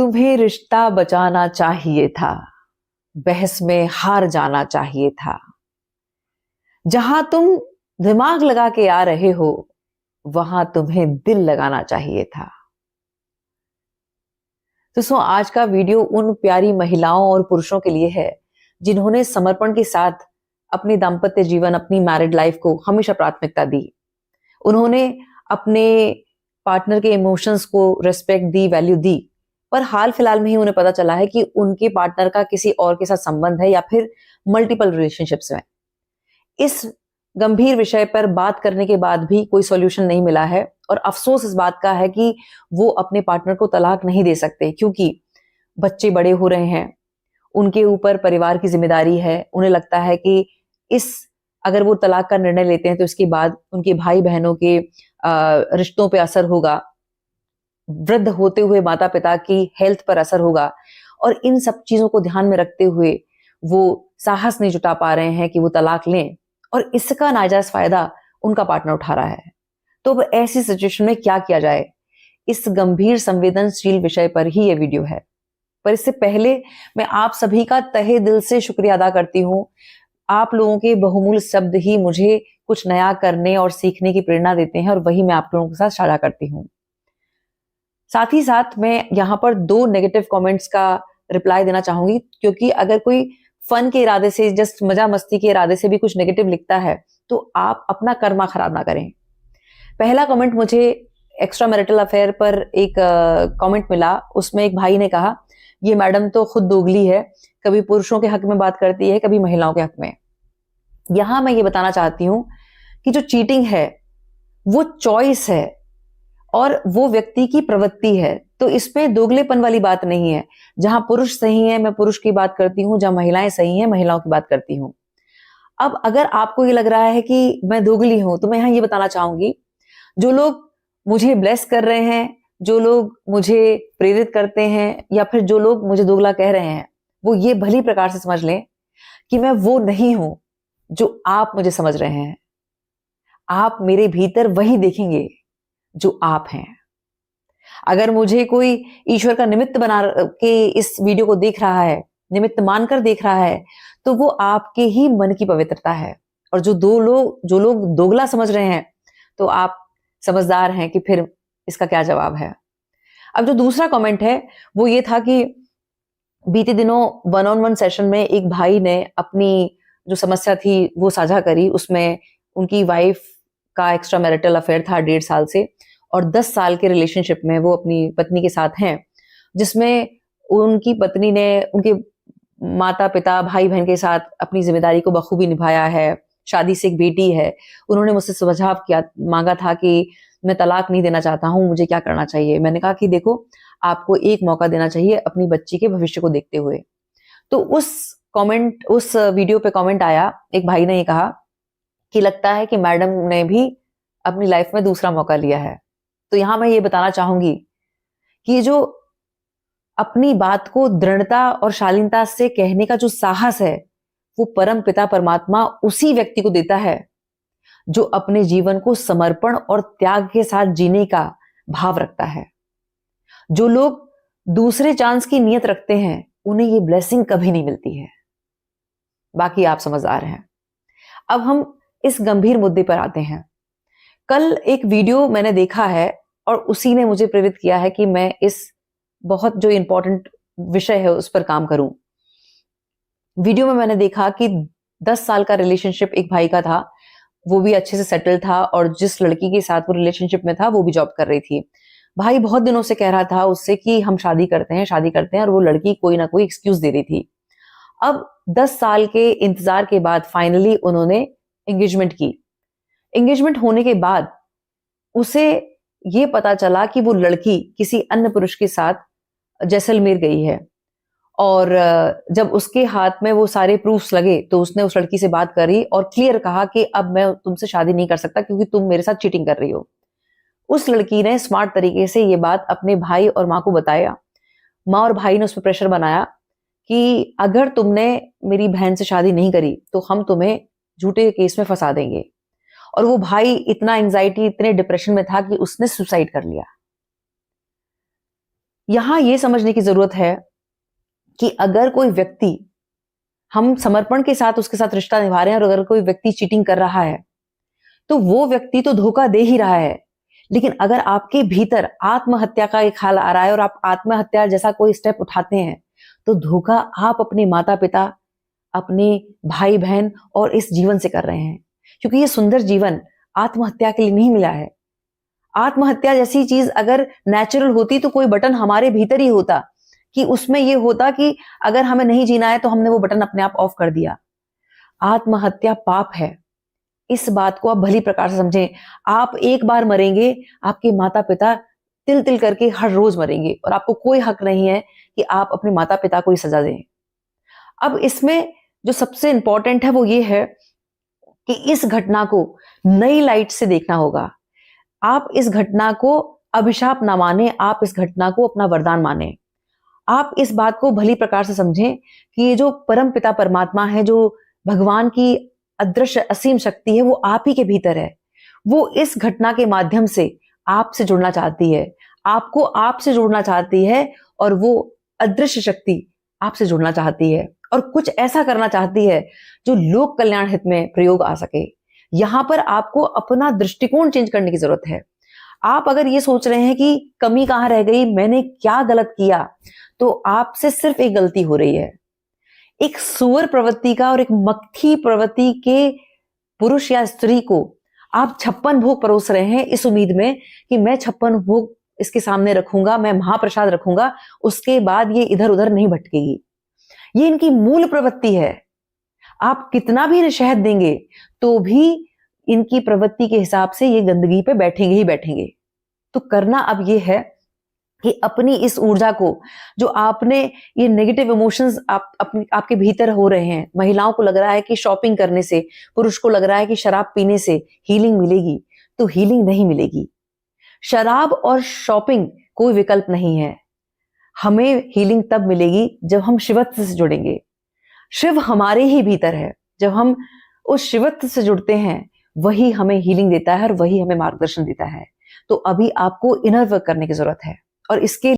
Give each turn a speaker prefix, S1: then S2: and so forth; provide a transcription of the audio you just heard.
S1: तुम्हें रिश्ता बचाना चाहिए था, बहस में हार जाना चाहिए था। जहां तुम दिमाग लगा के आ रहे हो, वहां तुम्हें दिल लगाना चाहिए था। दोस्तों, आज का वीडियो उन प्यारी महिलाओं और पुरुषों के लिए है जिन्होंने समर्पण के साथ अपनी दाम्पत्य जीवन, अपनी मैरिड लाइफ को हमेशा प्राथमिकता दी। उन्होंने अपने पार्टनर के इमोशंस को रेस्पेक्ट दी, वैल्यू दी, पर हाल फिलहाल में ही उन्हें पता चला है कि उनके पार्टनर का किसी और के साथ संबंध है या फिर मल्टीपल रिलेशनशिप्स में। इस गंभीर विषय पर बात करने के बाद भी कोई सॉल्यूशन नहीं मिला है और अफसोस इस बात का है कि वो अपने पार्टनर को तलाक नहीं दे सकते, क्योंकि बच्चे बड़े हो रहे हैं, उनके ऊपर परिवार की जिम्मेदारी है। उन्हें लगता है कि अगर वो तलाक का निर्णय लेते हैं तो इसके बाद उनके भाई बहनों के रिश्तों पे असर होगा, वृद्ध होते हुए माता पिता की हेल्थ पर असर होगा, और इन सब चीजों को ध्यान में रखते हुए वो साहस नहीं जुटा पा रहे हैं कि वो तलाक लें, और इसका नाजायज फायदा उनका पार्टनर उठा रहा है। तो अब ऐसी सिचुएशन में क्या किया जाए, इस गंभीर संवेदनशील विषय पर ही ये वीडियो है। पर इससे पहले मैं आप सभी का तहे दिल से शुक्रिया अदा करती हूँ। आप लोगों के बहुमूल्य शब्द ही मुझे कुछ नया करने और सीखने की प्रेरणा देते हैं, और वही मैं आप लोगों के साथ साझा करती हूँ। साथ ही साथ मैं यहाँ पर 2 नेगेटिव कमेंट्स का रिप्लाई देना चाहूंगी, क्योंकि अगर कोई फन के इरादे से, जस्ट मजा मस्ती के इरादे से भी कुछ नेगेटिव लिखता है तो आप अपना कर्मा खराब ना करें। पहला कमेंट मुझे एक्स्ट्रा मैरिटल अफेयर पर एक कमेंट मिला। उसमें एक भाई ने कहा, ये मैडम तो खुद दोगली है, कभी पुरुषों के हक में बात करती है, कभी महिलाओं के हक में। यहां मैं ये बताना चाहती हूं कि जो चीटिंग है वो चॉइस है और वो व्यक्ति की प्रवृत्ति है, तो इसमें दोगलेपन वाली बात नहीं है। जहां पुरुष सही है मैं पुरुष की बात करती हूं, जहां महिलाएं सही हैं महिलाओं की बात करती हूं। अब अगर आपको ये लग रहा है कि मैं दोगली हूं, तो मैं यहां ये बताना चाहूंगी, जो लोग मुझे ब्लेस कर रहे हैं, जो लोग मुझे प्रेरित करते हैं, या फिर जो लोग मुझे दोगला कह रहे हैं, वो ये भली प्रकार से समझ लें कि मैं वो नहीं हूं जो आप मुझे समझ रहे हैं। आप मेरे भीतर वही देखेंगे जो आप हैं। अगर मुझे कोई ईश्वर का निमित्त बना के इस वीडियो को देख रहा है, निमित्त मानकर देख रहा है, तो वो आपके ही मन की पवित्रता है। और जो लोग दोगला समझ रहे हैं, तो आप समझदार हैं कि फिर इसका क्या जवाब है। अब जो दूसरा कमेंट है वो ये था कि बीते दिनों 1-on-1 सेशन में एक भाई ने अपनी जो समस्या थी वो साझा करी। उसमें उनकी वाइफ का एक्स्ट्रा मैरिटल अफेयर था 1.5 साल से, और 10 साल के रिलेशनशिप में वो अपनी पत्नी के साथ हैं, जिसमें उनकी पत्नी ने उनके माता पिता, भाई बहन के साथ अपनी जिम्मेदारी को बखूबी निभाया है। शादी से एक बेटी है। उन्होंने मुझसे सुझाव मांगा था कि मैं तलाक नहीं देना चाहता हूं, मुझे क्या करना चाहिए। मैंने कहा कि देखो, आपको एक मौका देना चाहिए अपनी बच्ची के भविष्य को देखते हुए। तो उस वीडियो पे कमेंट आया, एक भाई ने ये कहा कि लगता है कि मैडम ने भी अपनी लाइफ में दूसरा मौका लिया है। तो यहां मैं ये बताना चाहूंगी कि जो अपनी बात को दृढ़ता और शालीनता से कहने का जो साहस है, वो परम पिता परमात्मा उसी व्यक्ति को देता है जो अपने जीवन को समर्पण और त्याग के साथ जीने का भाव रखता है। जो लोग दूसरे चांस की नीयत रखते हैं, उन्हें ये ब्लेसिंग कभी नहीं मिलती है। बाकी आप समझदार हैं। अब हम इस गंभीर मुद्दे पर आते हैं। कल एक वीडियो मैंने देखा है और उसी ने मुझे प्रेरित किया है कि मैं इस बहुत जो इंपॉर्टेंट विषय है उस पर काम करूं। वीडियो में मैंने देखा कि 10 साल का रिलेशनशिप एक भाई का था, वो भी अच्छे से सेटल था, और जिस लड़की के साथ वो रिलेशनशिप में था वो भी जॉब कर रही थी। भाई बहुत दिनों से कह रहा था उससे कि हम शादी करते हैं, और वो लड़की कोई ना कोई एक्सक्यूज दे रही थी। अब 10 साल के इंतजार के बाद फाइनली उन्होंने एंगेजमेंट की। एंगेजमेंट होने के बाद उसे ये पता चला कि वो लड़की किसी अन्य पुरुष के साथ जैसलमेर गई है, और जब उसके हाथ में वो सारे प्रूफ्स लगे तो उसने उस लड़की से बात करी और क्लियर कहा कि अब मैं तुमसे शादी नहीं कर सकता क्योंकि तुम मेरे साथ चीटिंग कर रही हो। उस लड़की ने स्मार्ट तरीके से ये बात अपने भाई और माँ को बताया। माँ और भाई ने उस पर प्रेशर बनाया कि अगर तुमने मेरी बहन से शादी नहीं करी तो हम तुम्हें झूठे केस में फंसा देंगे। और वो भाई इतना एंजाइटी, इतने डिप्रेशन में था कि उसने सुसाइड कर लिया। यहां यह समझने की जरूरत है कि अगर कोई व्यक्ति, हम समर्पण के साथ उसके साथ रिश्ता निभा रहे हैं और अगर कोई व्यक्ति चीटिंग कर रहा है तो वो व्यक्ति तो धोखा दे ही रहा है। लेकिन अगर आपके भीतर आत्महत्या का एक ख्याल आ रहा है और आप आत्महत्या जैसा कोई स्टेप उठाते हैं तो धोखा आप अपने माता पिता, अपने भाई बहन और इस जीवन से कर रहे हैं, क्योंकि ये सुंदर जीवन आत्महत्या के लिए नहीं मिला है। आत्महत्या जैसी चीज अगर नेचुरल होती तो कोई बटन हमारे भीतर ही होता कि उसमें ये होता कि अगर हमें नहीं जीना है तो हमने वो बटन अपने आप ऑफ कर दिया। आत्महत्या पाप है, इस बात को आप भली प्रकार से समझें। आप एक बार मरेंगे, आपके माता पिता तिल तिल करके हर रोज मरेंगे और आपको कोई हक नहीं है कि आप अपने माता पिता को ही सजा दें। अब इसमें जो सबसे इंपॉर्टेंट है वो ये है कि इस घटना को नई लाइट से देखना होगा। आप इस घटना को अभिशाप ना माने, आप इस घटना को अपना वरदान माने। आप इस बात को भली प्रकार से समझें कि ये जो परम पिता परमात्मा है, जो भगवान की अदृश्य असीम शक्ति है, वो आप ही के भीतर है। वो इस घटना के माध्यम से आपसे जुड़ना चाहती है, आपको आपसे जोड़ना चाहती है और वो अदृश्य शक्ति आपसे जुड़ना चाहती है और कुछ ऐसा करना चाहती है जो लोक कल्याण हित में प्रयोग आ सके। यहां पर आपको अपना दृष्टिकोण चेंज करने की जरूरत है। आप अगर ये सोच रहे हैं कि कमी कहां रह गई, मैंने क्या गलत किया, तो आपसे सिर्फ एक गलती हो रही है। एक सुअर प्रवृत्ति का और एक मक्खी प्रवृत्ति के पुरुष या स्त्री को आप 56 भोग परोस रहे हैं इस उम्मीद में कि मैं 56 भोग इसके सामने रखूंगा, मैं महाप्रसाद रखूंगा, उसके बाद ये इधर उधर नहीं भटकेगी। ये इनकी मूल प्रवृत्ति है। आप कितना भी शहद देंगे तो भी इनकी प्रवृत्ति के हिसाब से ये गंदगी पे बैठेंगे ही बैठेंगे। तो करना अब ये है कि अपनी इस ऊर्जा को, जो आपने ये नेगेटिव इमोशंस आपके भीतर हो रहे हैं, महिलाओं को लग रहा है कि शॉपिंग करने से, पुरुष को लग रहा है कि शराब पीने से हीलिंग मिलेगी, तो हीलिंग नहीं मिलेगी। शराब और शॉपिंग कोई विकल्प नहीं है। हमें हीलिंग तब मिलेगी जब हम शिवत्व से जुड़ेंगे। शिव हमारे ही भीतर है। जब हम उस शिवत्व से जुड़ते हैं वही हमें हीलिंग देता है और वही हमें मार्गदर्शन देता है। तो अभी आपको इनर वर्क करने की जरूरत है और इसके